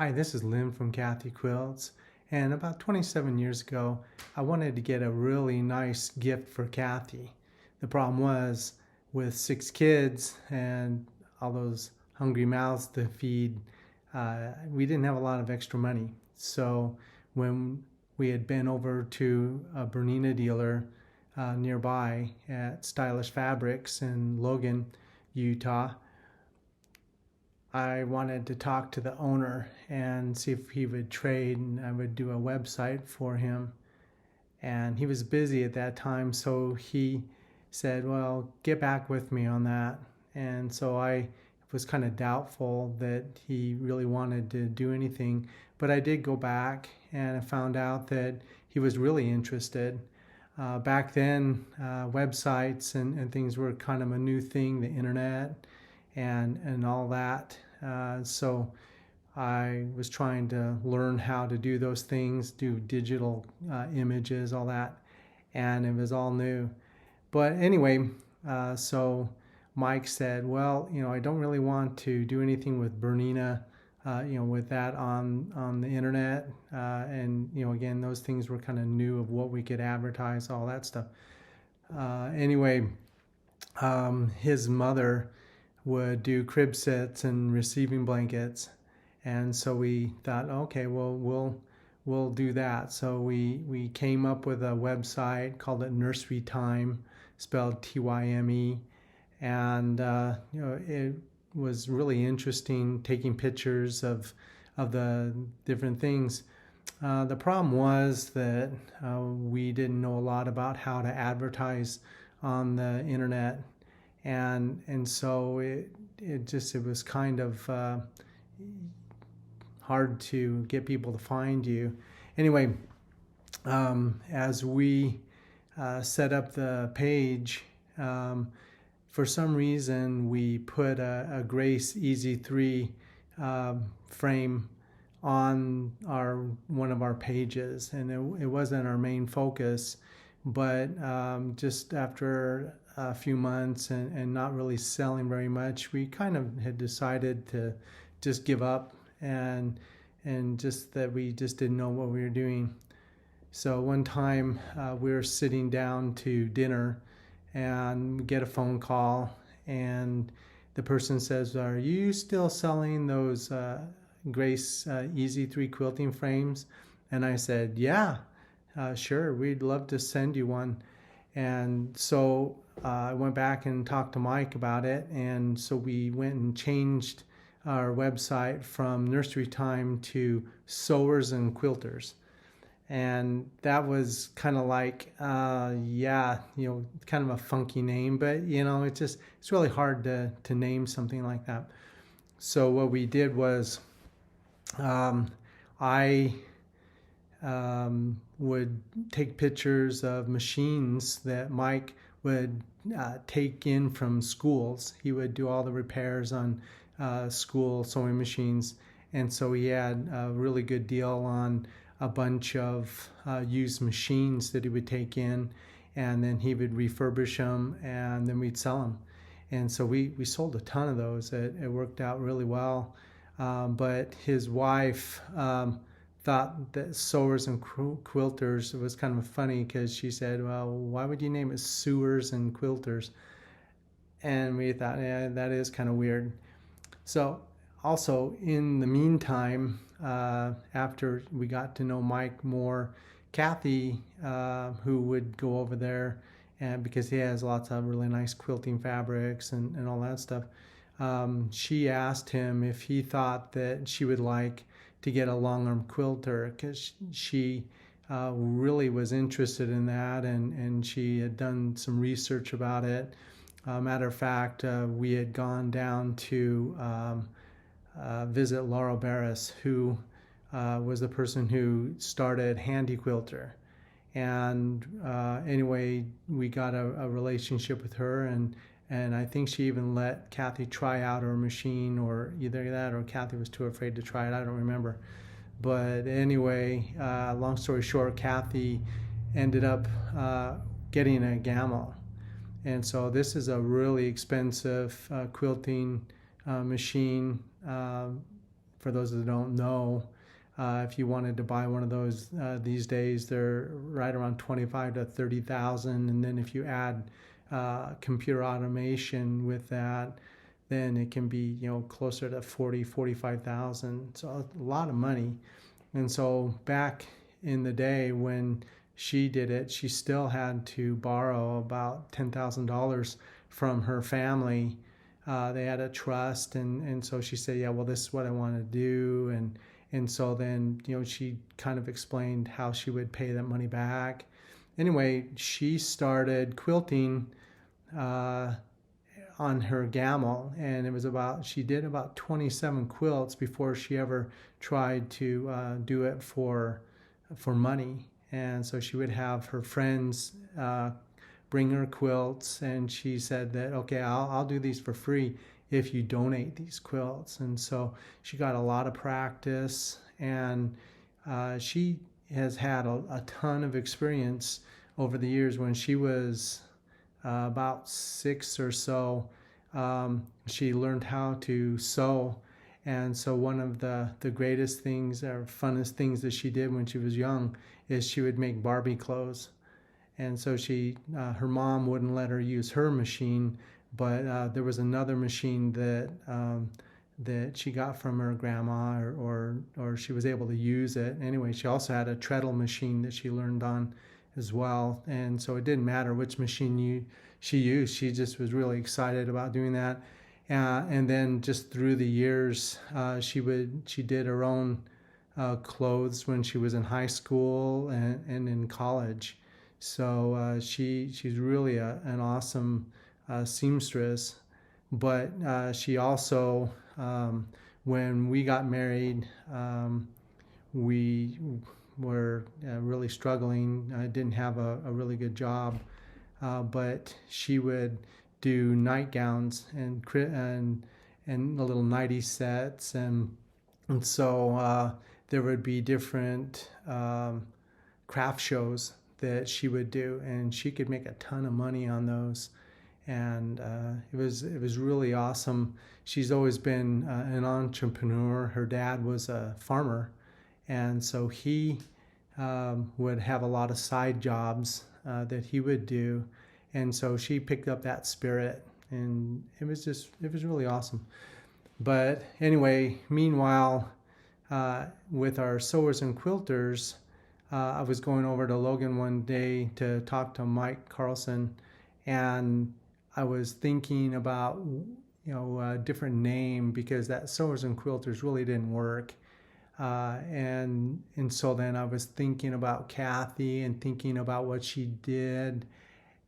Hi, this is Lynn from Kathy Quilts, and about 27 years ago, I wanted to get a really nice gift for Kathy. The problem was, with 6 kids and all those hungry mouths to feed, we didn't have a lot of extra money. So when we had been over to a Bernina dealer nearby at Stylish Fabrics in Logan, Utah, I wanted to talk to the owner and see if he would trade, and I would do a website for him. And he was busy at that time, so he said, well, get back with me on that. And so I was kind of doubtful that he really wanted to do anything, but I did go back and I found out that he was really interested. Back then, websites and things were kind of a new thing, the internet and all that. So I was trying to learn how to do those things, do digital images, all that, and it was all new. But anyway, so Mike said, well, I don't really want to do anything with Bernina, with that on the internet. And, again, those things were kind of new of what we could advertise, all that stuff. Anyway, his mother would do crib sets and receiving blankets, and so we thought, okay, well, we'll do that. So we came up with a website, called it Nursery Time, spelled Tyme, and it was really interesting, taking pictures of the different things. The problem was that we didn't know a lot about how to advertise on the internet, and so it was kind of hard to get people to find you. Anyway, as we set up the page, for some reason we put a Grace Easy 3 frame on one of our pages, and it wasn't our main focus, but just after a few months and not really selling very much, we kind of had decided to just give up, and just that we just didn't know what we were doing. So one time we were sitting down to dinner and we get a phone call, and the person says, are you still selling those Grace Easy 3 quilting frames? And I said, yeah, sure, we'd love to send you one. And so I went back and talked to Mike about it, and so we went and changed our website from Nursery Time to Sewers and Quilters. And that was kind of like, kind of a funky name, but it's really hard to name something like that. So what we did was, I would take pictures of machines that Mike would take in from schools. He would do all the repairs on school sewing machines, and so he had a really good deal on a bunch of used machines that he would take in, and then he would refurbish them, and then we'd sell them. And so we sold a ton of those. It worked out really well. But his wife thought that Sewers and Quilters was kind of funny, because she said, well, why would you name it Sewers and Quilters? And we thought, yeah, that is kind of weird. So also, in the meantime, after we got to know Mike more, Kathy, who would go over there, and because he has lots of really nice quilting fabrics and all that stuff, she asked him if he thought that she would like to get a long arm quilter, because she really was interested in that, and she had done some research about it. Matter of fact, we had gone down to visit Laura Barris, who was the person who started Handy Quilter. And anyway, we got a relationship with her, and I think she even let Kathy try out her machine, or either that or Kathy was too afraid to try it. I don't remember. But anyway, long story short, Kathy ended up getting a Gamma. And so this is a really expensive quilting machine, for those that don't know, if you wanted to buy one of those these days, they're right around 25 to 30,000, and then if you add computer automation with that, then it can be closer to 40, 45,000. So a lot of money. And so back in the day when she did it, she still had to borrow about $10,000 from her family. They had a trust, and so she said, yeah, well, this is what I want to do. And so then, she kind of explained how she would pay that money back. Anyway, she started quilting on her gammal, and she did about 27 quilts before she ever tried to do it for money. And so she would have her friends bring her quilts, and she said that, okay, I'll do these for free if you donate these quilts. And so she got a lot of practice, and she has had a ton of experience over the years. When she was about 6 or so, she learned how to sew. And so one of the greatest things or funnest things that she did when she was young is she would make Barbie clothes. And so her mom wouldn't let her use her machine, but there was another machine that she got from her grandma, or she was able to use it. Anyway, she also had a treadle machine that she learned on as well. And so it didn't matter which machine she used. She just was really excited about doing that. And then just through the years, she did her own clothes when she was in high school and in college. So she's really an awesome seamstress. But she also, when we got married, we were really struggling. I didn't have a really good job, but she would do nightgowns and the little nightie sets, and so there would be different craft shows that she would do, and she could make a ton of money on those. And it was really awesome. She's always been an entrepreneur. Her dad was a farmer, and so he would have a lot of side jobs that he would do, and so she picked up that spirit, and it was really awesome. But anyway, meanwhile, with our sewers and quilters, I was going over to Logan one day to talk to Mike Carlson, and I was thinking about a different name, because that sewers and quilters really didn't work. And so then I was thinking about Kathy and thinking about what she did,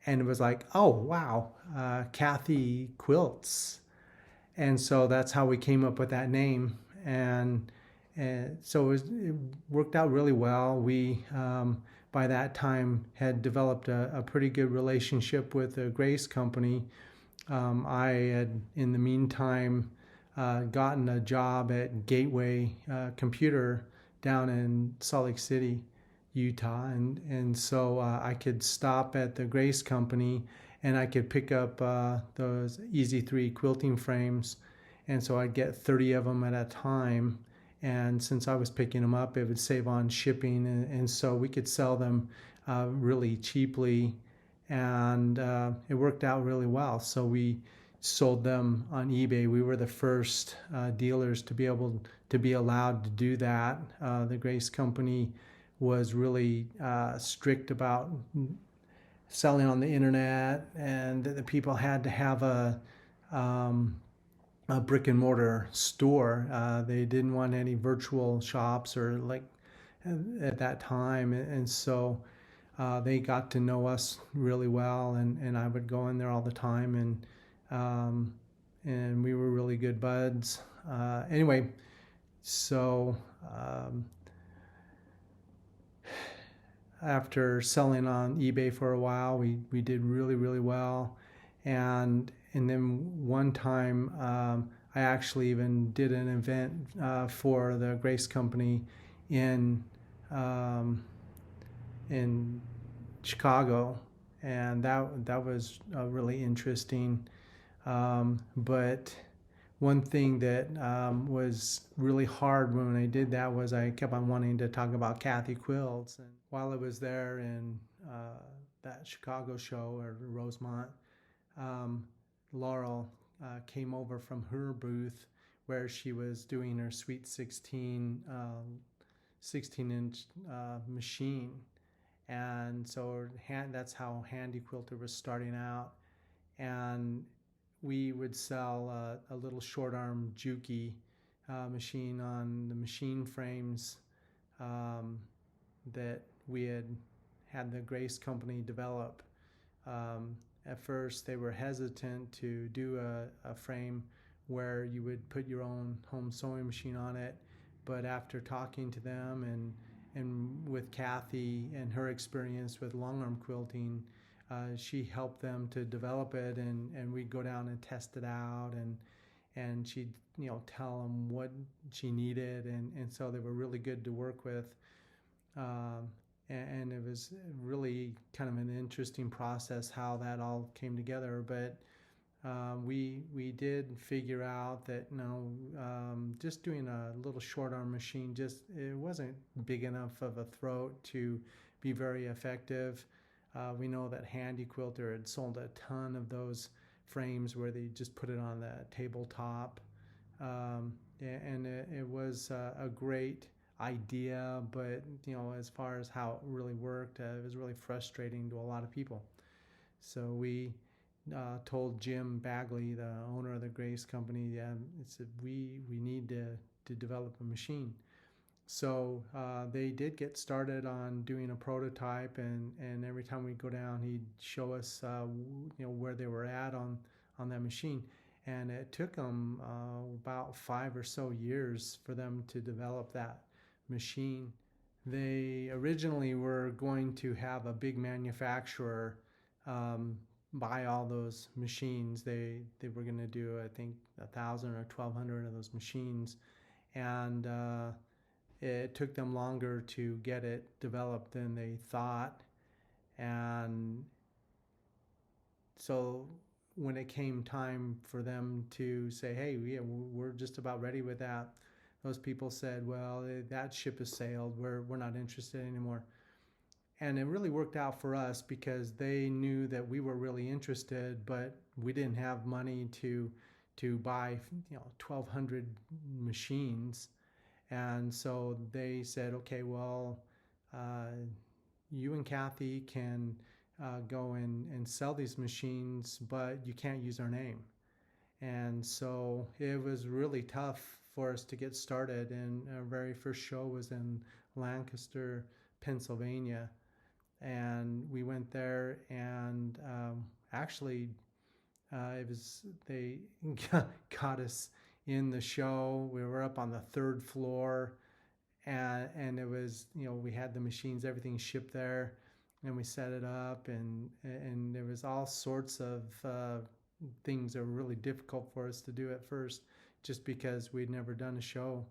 and it was like, oh wow, Kathy Quilts. And so that's how we came up with that name, and so it worked out really well. We by that time had developed a pretty good relationship with the Grace Company. I had, in the meantime, gotten a job at Gateway Computer down in Salt Lake City, Utah, and so I could stop at the Grace Company, and I could pick up those Easy 3 quilting frames, and so I'd get 30 of them at a time. And since I was picking them up, it would save on shipping, and so we could sell them really cheaply, and it worked out really well. So we sold them on eBay. We were the first dealers to be able to be allowed to do that. The Grace Company was really strict about selling on the internet, and the people had to have a brick and mortar store. They didn't want any virtual shops or like at that time, and so they got to know us really well, and I would go in there all the time, and we were really good buds. Anyway, so after selling on eBay for a while, we did really, really well, and then one time I actually even did an event for the Grace Company in Chicago, and that was really interesting. But one thing that was really hard when I did that was I kept on wanting to talk about Kathy Quilts. And while I was there in that Chicago show or Rosemont, um, Laurel came over from her booth where she was doing her Sweet 16-inch machine. And so that's how Handy Quilter was starting out. And we would sell a little short arm Juki machine on the machine frames um, that we had the Grace Company develop. At first, they were hesitant to do a frame where you would put your own home sewing machine on it, but after talking to them and with Kathy and her experience with long arm quilting, she helped them to develop it, and we'd go down and test it out, and she'd tell them what she needed, and so they were really good to work with. Um, and it was really kind of an interesting process how that all came together. But we did figure out that just doing a little short arm machine it wasn't big enough of a throat to be very effective. We know that Handy Quilter had sold a ton of those frames where they just put it on the tabletop, and it was a great idea, but as far as how it really worked, it was really frustrating to a lot of people. So we told Jim Bagley, the owner of the Grace Company, it said we need to develop a machine. So they did get started on doing a prototype, and every time we go down, he'd show us where they were at on that machine. And it took them about 5 or so years for them to develop that machine. They originally were going to have a big manufacturer buy all those machines. They were going to do, I think, 1,000 or 1,200 of those machines, and it took them longer to get it developed than they thought. And so when it came time for them to say, hey, we're just about ready with that, those people said, well, that ship has sailed. We're not interested anymore. And it really worked out for us because they knew that we were really interested, but we didn't have money to buy 1,200 machines. And so they said, okay, well, you and Kathy can go and sell these machines, but you can't use our name. And so it was really tough for us to get started. And our very first show was in Lancaster, Pennsylvania. And we went there, and actually, they got us in the show. We were up on the third floor, and it was we had the machines, everything shipped there, and we set it up, and there was all sorts of things that were really difficult for us to do at first, just because we'd never done a show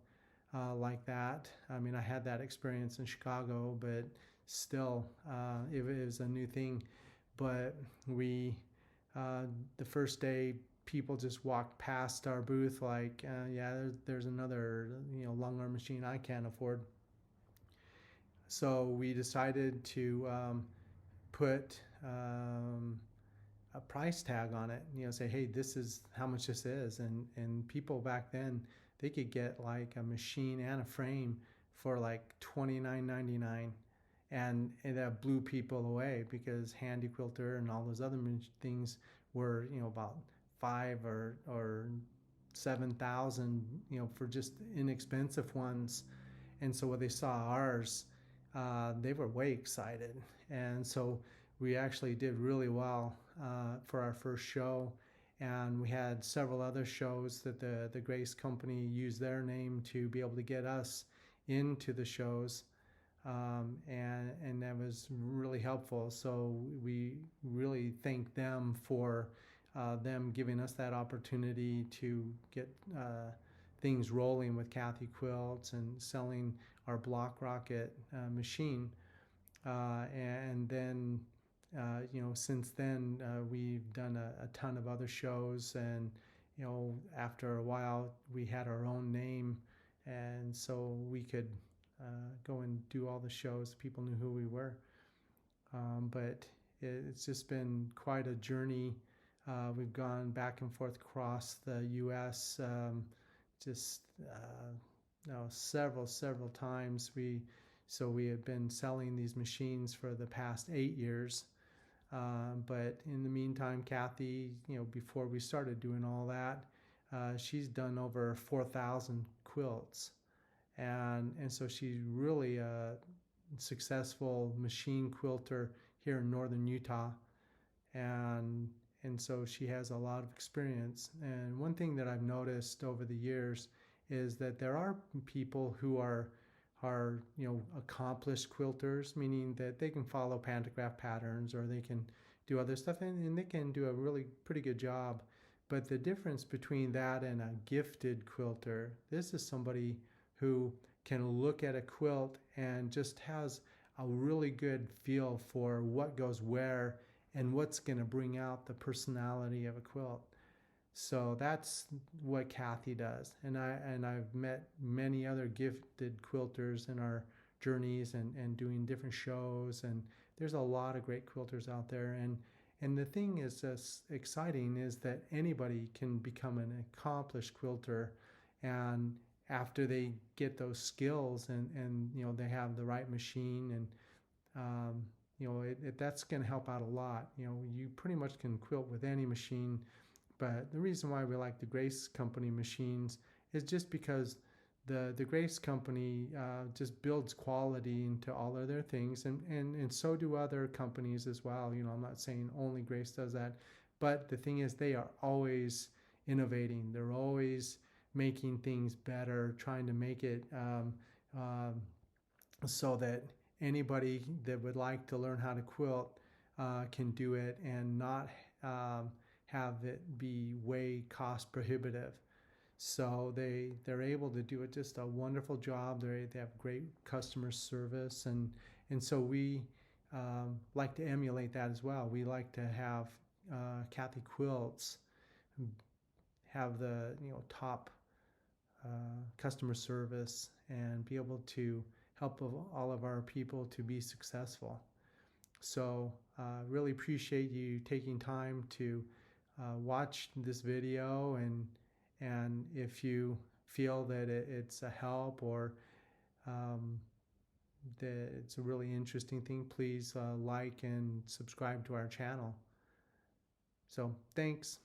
like that. I mean, I had that experience in Chicago, but still, it was a new thing. But the first day, people just walked past our booth like, there's another long arm machine I can't afford. So we decided to put a price tag on it. Say, hey, this is how much this is, and people back then, they could get like a machine and a frame for like $29.99. And that blew people away because Handy Quilter and all those other things were about 5 or 7,000 for just inexpensive ones. And so when they saw ours, they were way excited. And so we actually did really well for our first show. And we had several other shows that the Grace Company used their name to be able to get us into the shows. And that was really helpful. So we really thank them for them giving us that opportunity to get things rolling with Kathy Quilts and selling our Block Rocket machine. And then, since then, we've done a ton of other shows, and after a while we had our own name, and so we could go and do all the shows. People knew who we were. But it's just been quite a journey. We've gone back and forth across the U.S. Just several times. We have been selling these machines for the past 8 years. But in the meantime, Kathy, before we started doing all that, she's done over 4,000 quilts, and so she's really a successful machine quilter here in northern Utah, and so she has a lot of experience. And one thing that I've noticed over the years is that there are people who are accomplished quilters, meaning that they can follow pantograph patterns or they can do other stuff, and they can do a really pretty good job. But the difference between that and a gifted quilter, this is somebody who can look at a quilt and just has a really good feel for what goes where and what's going to bring out the personality of a quilt. So that's what Kathy does, and I've met many other gifted quilters in our journeys and doing different shows, and there's a lot of great quilters out there. And the thing is exciting is that anybody can become an accomplished quilter, and after they get those skills and they have the right machine, and that's going to help out a lot. You pretty much can quilt with any machine. But the reason why we like the Grace Company machines is just because the Grace Company just builds quality into all of their things, and so do other companies as well. I'm not saying only Grace does that, but the thing is they are always innovating. They're always making things better, trying to make it so that anybody that would like to learn how to quilt can do it and not have it be way cost prohibitive. So they're able to do it just a wonderful job. They have great customer service, and so we like to emulate that as well. We like to have Kathy Quilts have the top customer service and be able to help all of our people to be successful. So really appreciate you taking time to watch this video, and if you feel that it's a help or that it's a really interesting thing, please like and subscribe to our channel. So thanks.